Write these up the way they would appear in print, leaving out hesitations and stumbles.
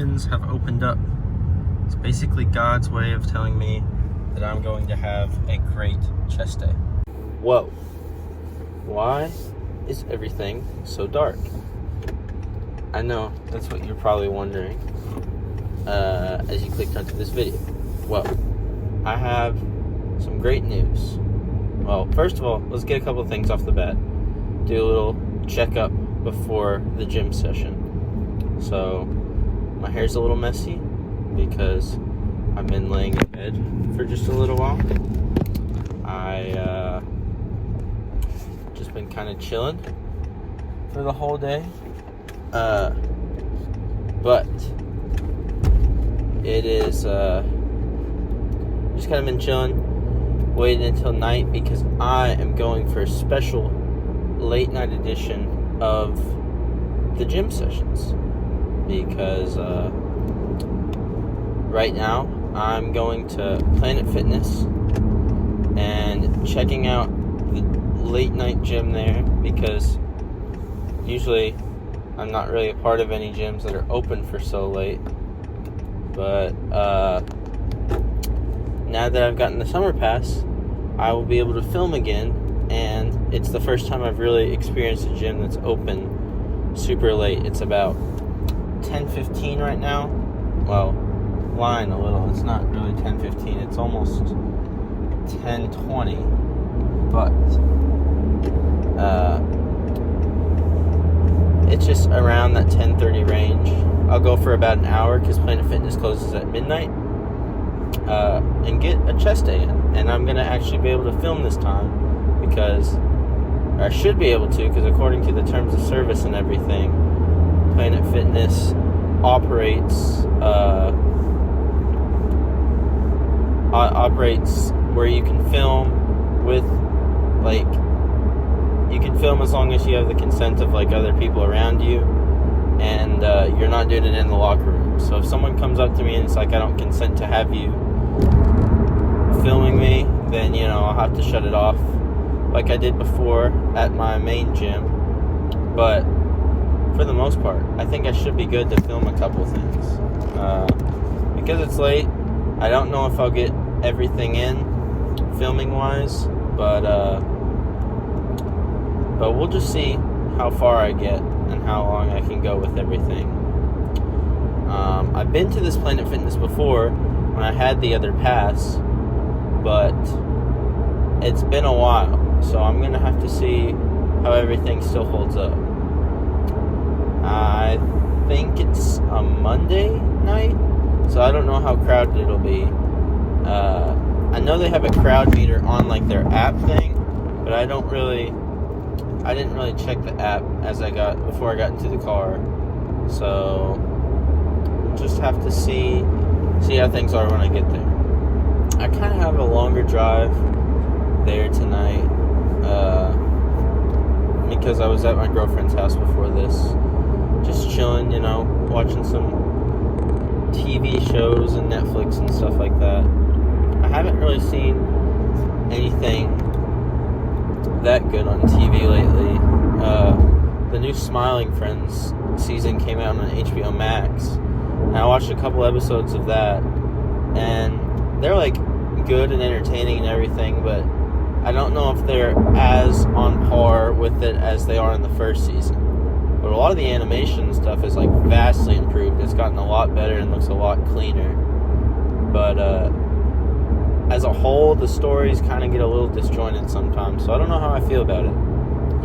heavens have opened up. It's basically God's way of telling me that I'm going to have a great chest day. Whoa. Why is everything so dark? I know, that's what you're probably wondering as you clicked onto this video. Well, I have some great news. Well, first of all, let's get a couple of things off the bat. Do a little checkup before the gym session. So, my hair's a little messy because I've been laying in bed for just a little while. I just been kind of chilling for the whole day. But it is just kind of been chilling, waiting until night because I am going for a special late night edition of the gym sessions. Because right now I'm going to Planet Fitness and checking out the late night gym there, because usually I'm not really a part of any gyms that are open for so late. But now that I've gotten the summer pass, I will be able to film again, and it's the first time I've really experienced a gym that's open super late. It's about 10:15 right now. Well, lying a little. It's not really 10:15. It's almost 10:20. But it's just around that 10:30 range. I'll go for about an hour because Planet Fitness closes at midnight, and get a chest day in. And I'm going to actually be able to film this time because I should be able to, because according to the terms of service and everything, Planet Fitness operates where you can film with, like, you can film as long as you have the consent of, like, other people around you, and you're not doing it in the locker room. So if someone comes up to me and it's like, I don't consent to have you filming me, then, you know, I'll have to shut it off like I did before at my main gym. But for the most part, I think I should be good to film a couple things. Because it's late, I don't know if I'll get everything in filming-wise, but we'll just see how far I get and how long I can go with everything. I've been to this Planet Fitness before when I had the other pass, but it's been a while, so I'm going to have to see how everything still holds up. I think it's a Monday night, so I don't know how crowded it'll be. I know they have a crowd meter on, like, their app thing, but I didn't really check the app before I got into the car. So just have to see how things are when I get there. I kind of have a longer drive there tonight, because I was at my girlfriend's house before this, just chilling, you know, watching some TV shows and Netflix and stuff like that. I haven't really seen anything that good on TV lately. The new Smiling Friends season came out on HBO Max, and I watched a couple episodes of that, and they're, like, good and entertaining and everything, but I don't know if they're as on par with it as they are in the first season. But a lot of the animation and stuff is, like, vastly improved. It's gotten a lot better and looks a lot cleaner. But as a whole, the stories kind of get a little disjointed sometimes, so I don't know how I feel about it,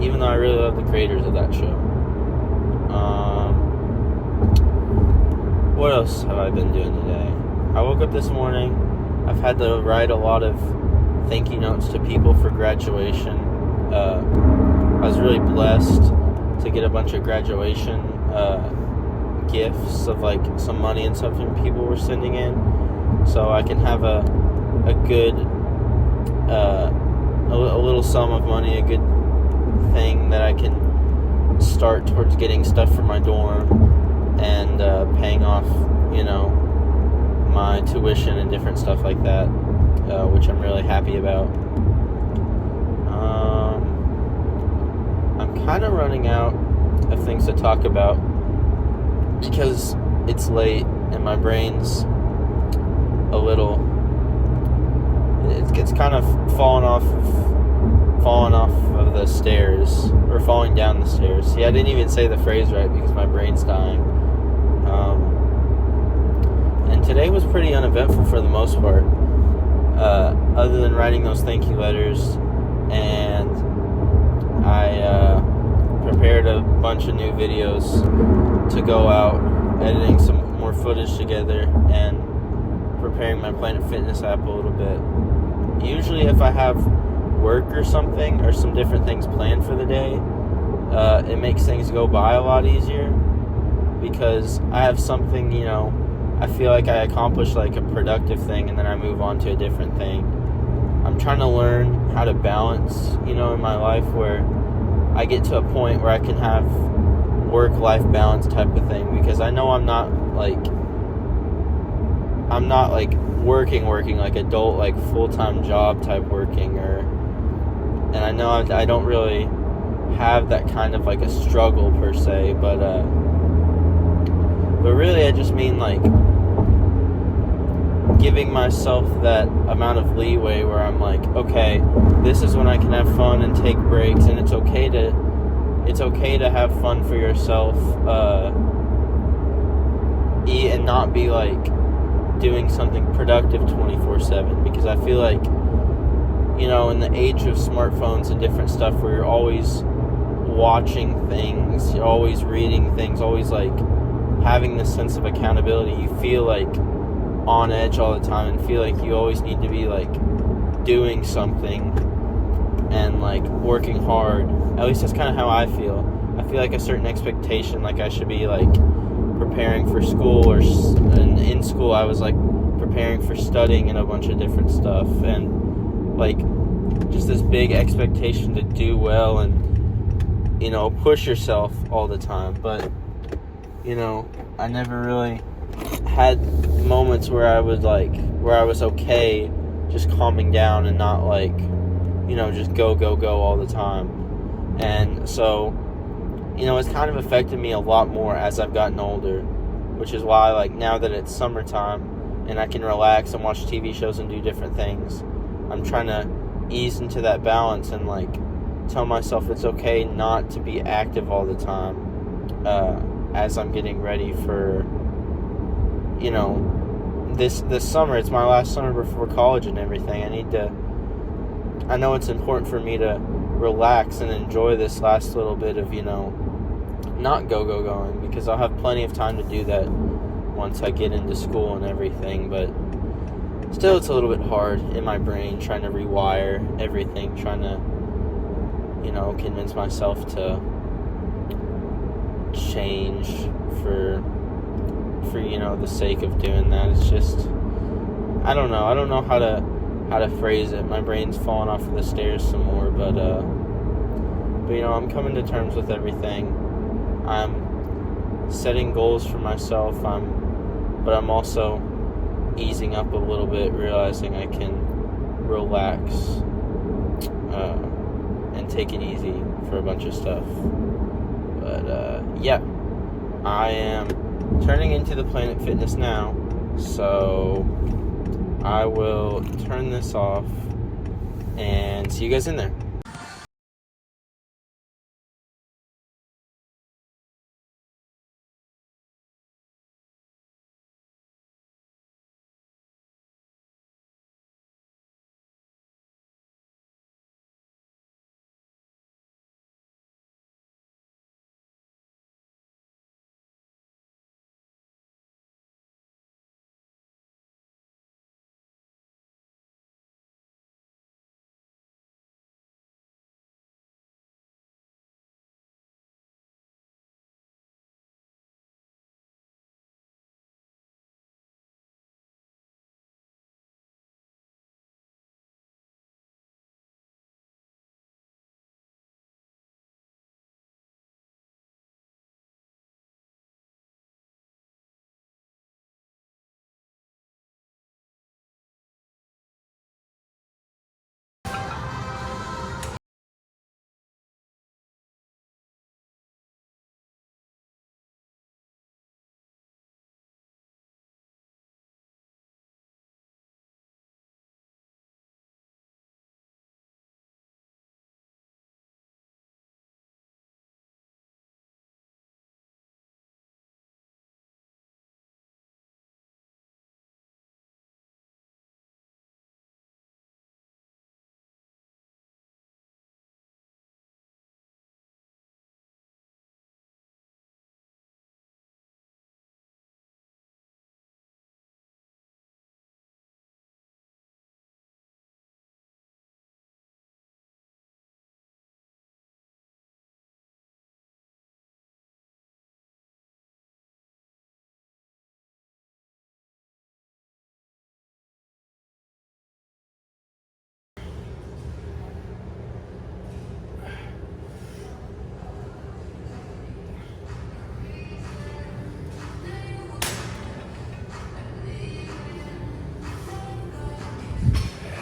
even though I really love the creators of that show. What else have I been doing today? I woke up this morning. I've had to write a lot of thank you notes to people for graduation. I was really blessed to get a bunch of graduation gifts of, like, some money and something people were sending in, so I can have a good a little sum of money, a good thing that I can start towards getting stuff for my dorm and paying off, you know, my tuition and different stuff like that, which I'm really happy about. I'm kind of running out of things to talk about because it's late and my brain's a little, it's kind of falling off of the stairs, or falling down the stairs. See, I didn't even say the phrase right because my brain's dying. And today was pretty uneventful for the most part, other than writing those thank you letters, and I prepared a bunch of new videos to go out, editing some more footage together, and preparing my Planet Fitness app a little bit. Usually if I have work or something, or some different things planned for the day, it makes things go by a lot easier, because I have something, I feel like I accomplish like a productive thing and then I move on to a different thing. I'm trying to learn how to balance, in my life, where I get to a point where I can have work-life balance type of thing, because I know I'm not like working like adult, like full-time job type working, and I know I don't really have that kind of like a struggle per se, but really I just mean like giving myself that amount of leeway where I'm like, okay, this is when I can have fun and take breaks, and it's okay to have fun for yourself, and not be like doing something productive 24/7, because I feel like, in the age of smartphones and different stuff, where you're always watching things, you're always reading things, always like having this sense of accountability, you feel like on edge all the time and feel like you always need to be like doing something and like working hard. At least that's kind of how I feel. I feel like a certain expectation, like I should be like preparing for school, and in school I was like preparing for studying and a bunch of different stuff, and like just this big expectation to do well and push yourself all the time. But I never really had moments where I was okay just calming down and not like just go all the time. And so it's kind of affected me a lot more as I've gotten older, which is why like now that it's summertime and I can relax and watch TV shows and do different things, I'm trying to ease into that balance and like tell myself it's okay not to be active all the time, as I'm getting ready for this summer. It's my last summer before college and everything. I know it's important for me to relax and enjoy this last little bit of not going, because I'll have plenty of time to do that once I get into school and everything. But still, it's a little bit hard in my brain, trying to rewire everything, trying to convince myself to change for the sake of doing that. It's just, I don't know how to phrase it. My brain's falling off of the stairs some more, but I'm coming to terms with everything. I'm setting goals for myself, but I'm also easing up a little bit, realizing I can relax and take it easy for a bunch of stuff. But yeah, I am turning into the Planet Fitness now, so I will turn this off and see you guys in there.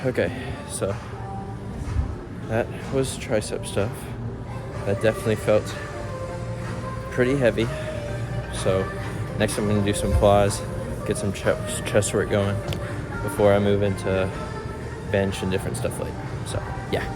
Okay, so that was tricep stuff. That definitely felt pretty heavy. So next I'm gonna do some quads, get some chest work going before I move into bench and different stuff later. So yeah.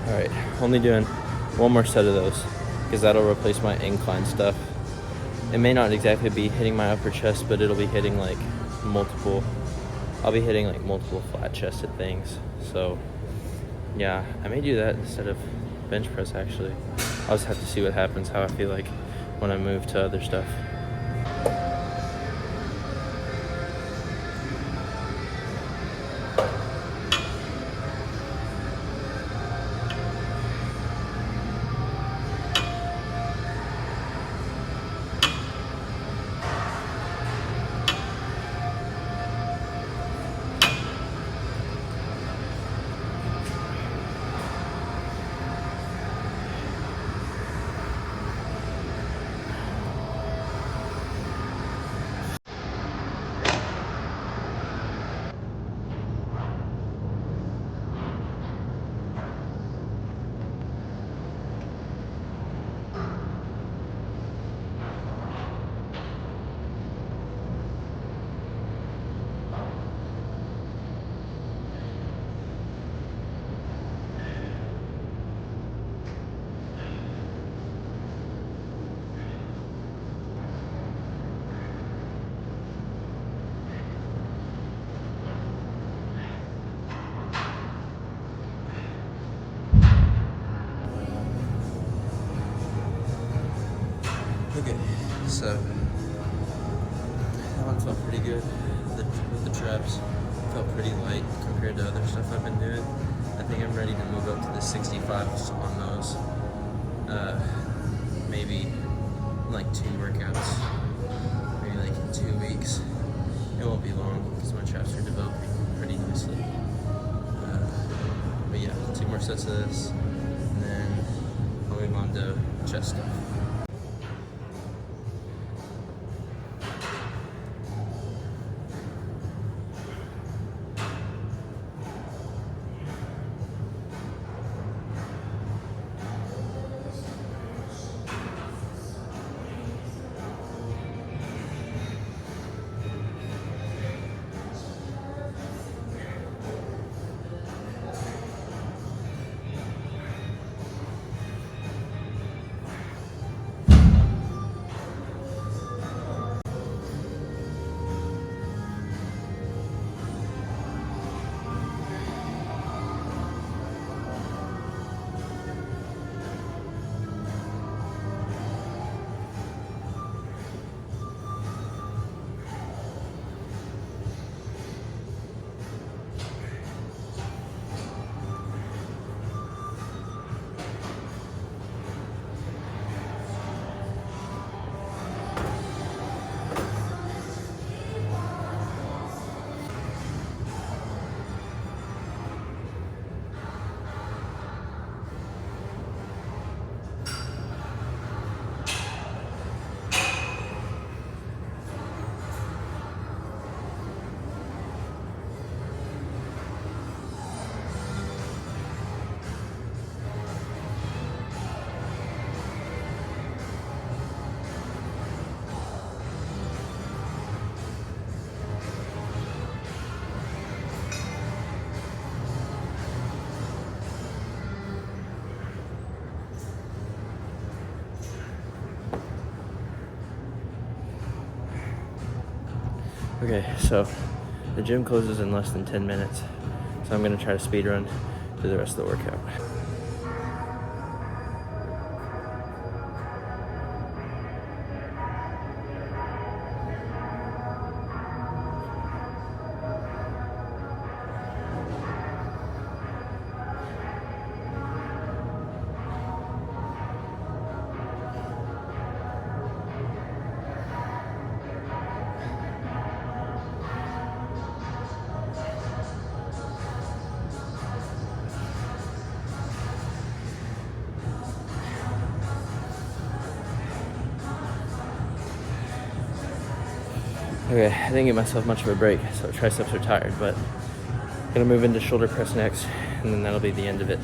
Alright, only doing one more set of those because that'll replace my incline stuff. It may not exactly be hitting my upper chest, but it'll be hitting like multiple flat chested things. So yeah, I may do that instead of bench press actually. I'll just have to see what happens, how I feel like when I move to other stuff. Okay, so that one felt pretty good. With the traps, felt pretty light compared to other stuff I've been doing. I think I'm ready to move up to the 65s on those. Maybe like 2 workouts, maybe like in 2 weeks. It won't be long because my traps are developing pretty nicely. But yeah, 2 more sets of this, and then I'll move on to chest stuff. Okay, so the gym closes in less than 10 minutes, so I'm gonna try to speed run through the rest of the workout. Okay, I didn't give myself much of a break, so triceps are tired, but I'm gonna move into shoulder press next, and then that'll be the end of it.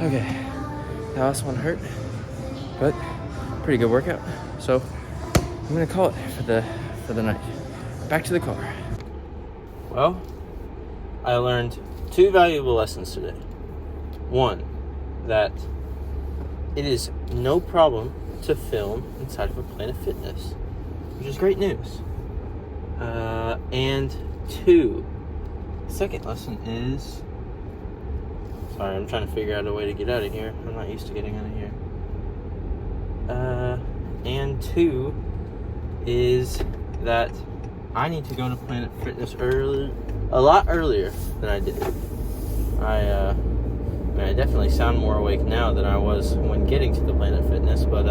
Okay, that last one hurt, but pretty good workout. So I'm gonna call it for the night. Back to the car. Well, I learned 2 valuable lessons today. One, that it is no problem to film inside of a Planet Fitness, which is great news. And 2, second lesson is, sorry, I'm trying to figure out a way to get out of here. I'm not used to getting out of here. And 2 is that I need to go to Planet Fitness a lot earlier than I did. I definitely sound more awake now than I was when getting to the Planet Fitness, but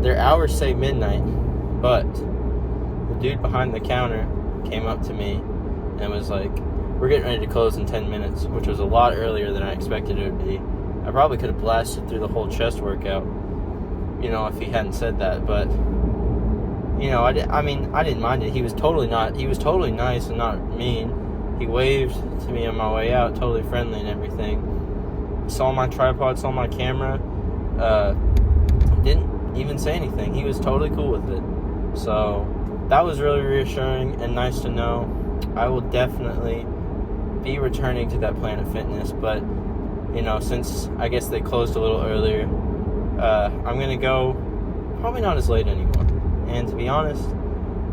their hours say midnight, but the dude behind the counter came up to me and was like, "We're getting ready to close in 10 minutes, which was a lot earlier than I expected it would be. I probably could have blasted through the whole chest workout, if he hadn't said that, but, I didn't mind it. He was totally nice and not mean. He waved to me on my way out, totally friendly and everything. Saw my tripod, saw my camera, didn't even say anything. He was totally cool with it. So that was really reassuring and nice to know. I will definitely be returning to that Planet Fitness, but since I guess they closed a little earlier, I'm gonna go probably not as late anymore. And to be honest,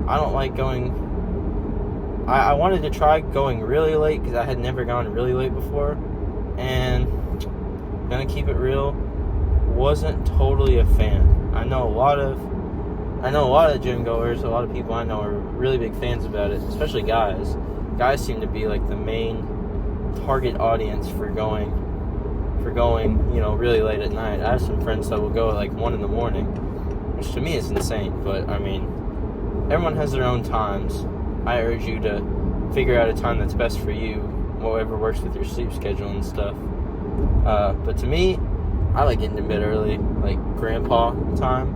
I don't like going. I wanted to try going really late because I had never gone really late before, and gonna keep it real, wasn't totally a fan. I know a lot of gym goers, a lot of people I know are really big fans about it, especially guys. Guys seem to be like the main target audience for going, really late at night. I have some friends that will go at like 1 a.m, which to me is insane, but everyone has their own times. I urge you to figure out a time that's best for you, whatever works with your sleep schedule and stuff. But to me, I like getting to bed early, like grandpa time.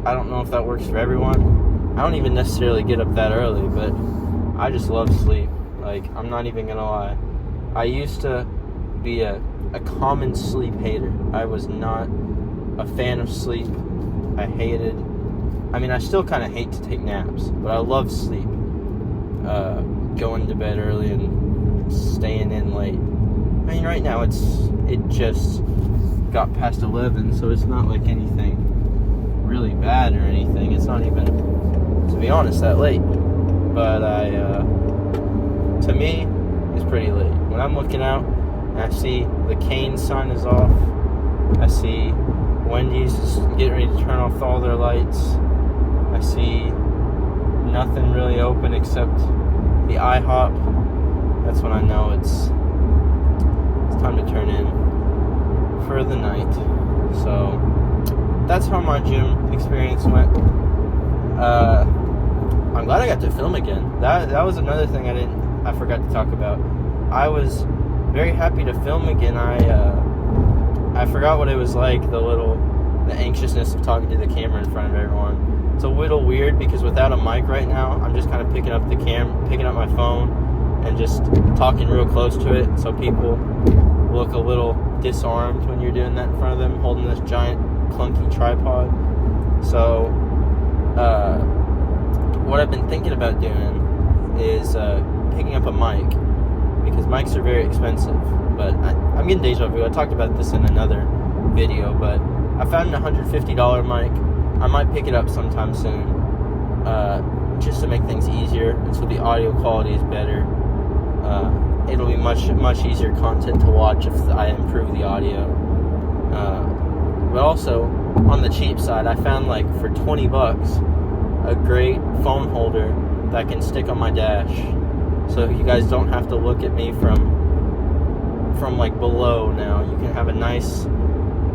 I don't know if that works for everyone. I don't even necessarily get up that early, but I just love sleep. Like, I'm not even gonna lie. I used to be a common sleep hater. I was not a fan of sleep. I still kind of hate to take naps, but I love sleep. Going to bed early and staying in late. Right now it just got past 11, so it's not like anything really bad or anything. It's not even, to be honest, that late. But to me, it's pretty late. When I'm looking out and I see the Kane sign is off, I see Wendy's is getting ready to turn off all their lights, I see nothing really open except the IHOP, that's when I know it's time to turn in for the night. So that's how my gym experience went. I'm glad I got to film again. That was another thing I forgot to talk about. I was very happy to film again. I forgot what it was like, the anxiousness of talking to the camera in front of everyone. It's a little weird because without a mic right now, I'm just kind of picking up my phone and just talking real close to it, so people look a little disarmed when you're doing that in front of them, holding this giant clunky tripod. So what I've been thinking about doing is picking up a mic, because mics are very expensive. But I'm getting deja vu. I talked about this in another video, but I found a $150 mic. I might pick it up sometime soon, just to make things easier, and so the audio quality is better. It'll be much easier content to watch if I improve the audio. But also, on the cheap side, I found, like, for $20, a great phone holder that I can stick on my dash, so you guys don't have to look at me from like below now. You can have a nice,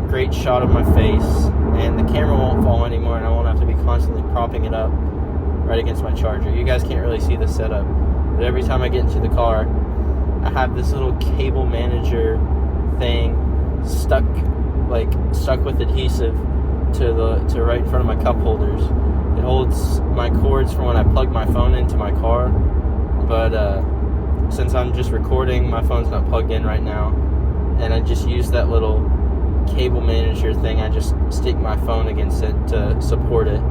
great shot of my face, and the camera won't fall anymore, and I won't have to be constantly propping it up right against my charger. You guys can't really see the setup, but every time I get into the car, I have this little cable manager thing stuck with adhesive to right in front of my cup holders. It holds my cords for when I plug my phone into my car, but since I'm just recording, my phone's not plugged in right now, and I just use that little cable manager thing. I just stick my phone against it to support it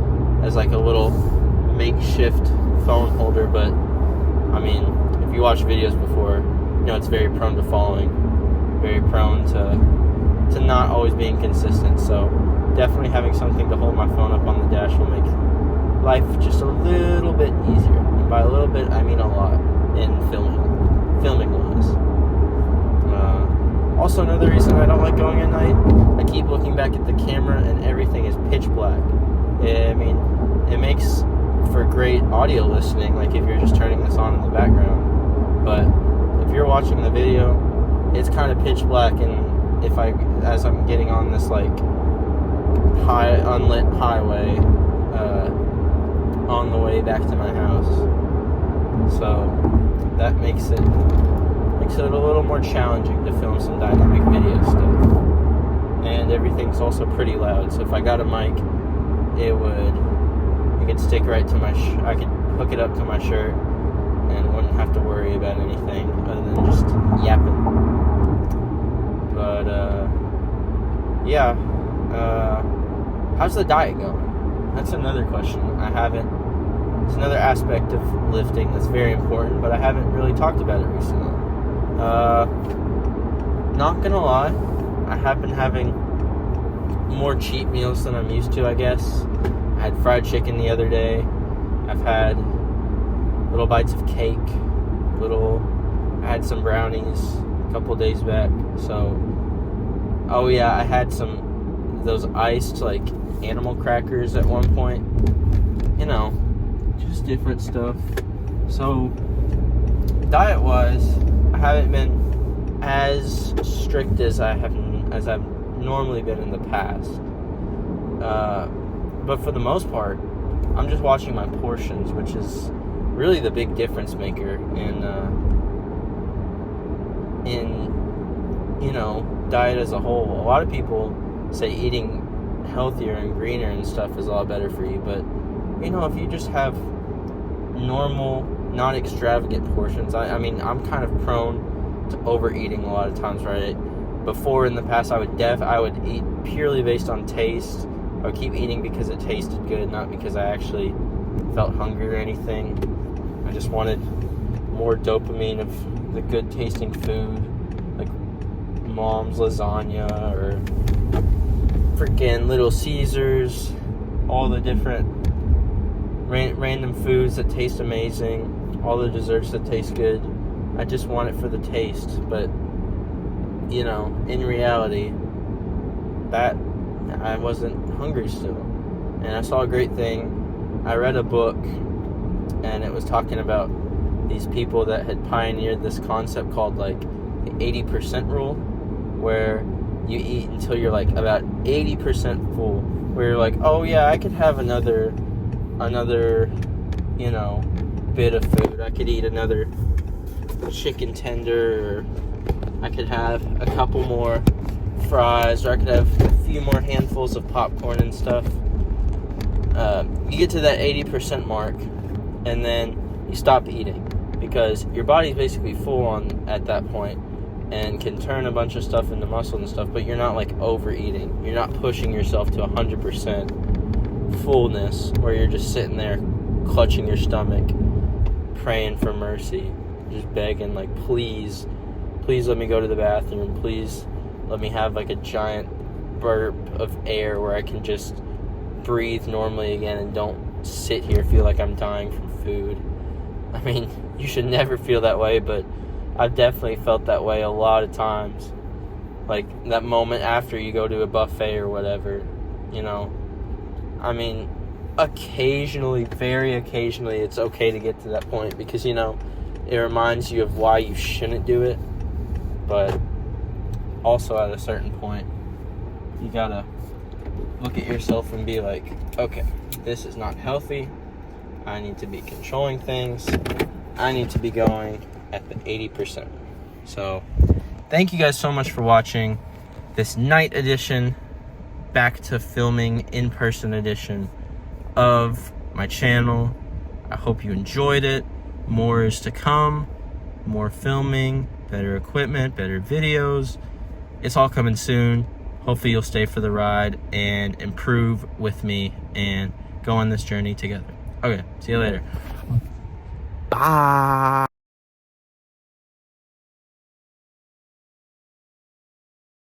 as like a little makeshift phone holder. But I mean, if you watch videos before, you know it's very prone to falling, very prone to not always being consistent. So definitely having something to hold my phone up on the dash will make life just a little bit easier. And by a little bit, I mean a lot in filming wise. Also, another reason I don't like going at night, I keep looking back at the camera and everything is pitch black. I mean, it makes for great audio listening, like if you're just turning this on in the background. But if you're watching the video, it's kind of pitch black, and as I'm getting on this like unlit highway on the way back to my house, so that makes it a little more challenging to film some dynamic video stuff. And everything's also pretty loud, so if I got a mic, it could stick right to I could hook it up to my shirt and wouldn't have to worry about anything other than just yapping. But yeah, how's the diet going? That's another question. It's another aspect of lifting that's very important, but I haven't really talked about it recently. Not gonna lie, I have been having more cheat meals than I'm used to, I guess. I had fried chicken the other day. I've had little bites of cake. I had some brownies a couple days back. So, oh yeah, I had those iced, like, animal crackers at one point. You know, just different stuff. So, diet-wise, I haven't been as strict as I've normally been in the past. But for the most part, I'm just watching my portions, which is really the big difference maker in diet as a whole. A lot of people say eating healthier and greener and stuff is a lot better for you, but if you just have normal, not extravagant portions. I mean, I'm kind of prone to overeating a lot of times, right? Before, in the past, I would eat purely based on taste. I would keep eating because it tasted good, not because I actually felt hungry or anything. I just wanted more dopamine of the good tasting food, like mom's lasagna or freaking Little Caesars, all the different random foods that taste amazing, all the desserts that taste good. I just want it for the taste, but in reality, that I wasn't hungry still. And I saw a great thing. I read a book, and it was talking about these people that had pioneered this concept called like the 80% rule, where you eat until you're like about 80% full, where you're like, oh yeah, I could have another bit of food. I could eat another chicken tender, or I could have a couple more fries, or I could have a few more handfuls of popcorn and stuff. You get to that 80% mark, and then you stop eating because your body's basically full on at that point and can turn a bunch of stuff into muscle and stuff, but you're not like overeating. You're not pushing yourself to 100% fullness where you're just sitting there clutching your stomach, praying for mercy, just begging, like, please let me go to the bathroom, please let me have like a giant burp of air where I can just breathe normally again and don't sit here feel like I'm dying from food. I mean, you should never feel that way, but I've definitely felt that way a lot of times. Like that moment after you go to a buffet or whatever, you know. I mean, occasionally, very occasionally, it's okay to get to that point because, you know, it reminds you of why you shouldn't do it. But also at a certain point, you gotta look at yourself and be like, okay, this is not healthy. I need to be controlling things. I need to be going at the 80%. So thank you guys so much for watching this night edition, back to filming in-person edition of my channel. I hope you enjoyed it. More is to come, more filming, better equipment, better videos. It's all coming soon. Hopefully you'll stay for the ride and improve with me and go on this journey together. Okay, see you later. Bye.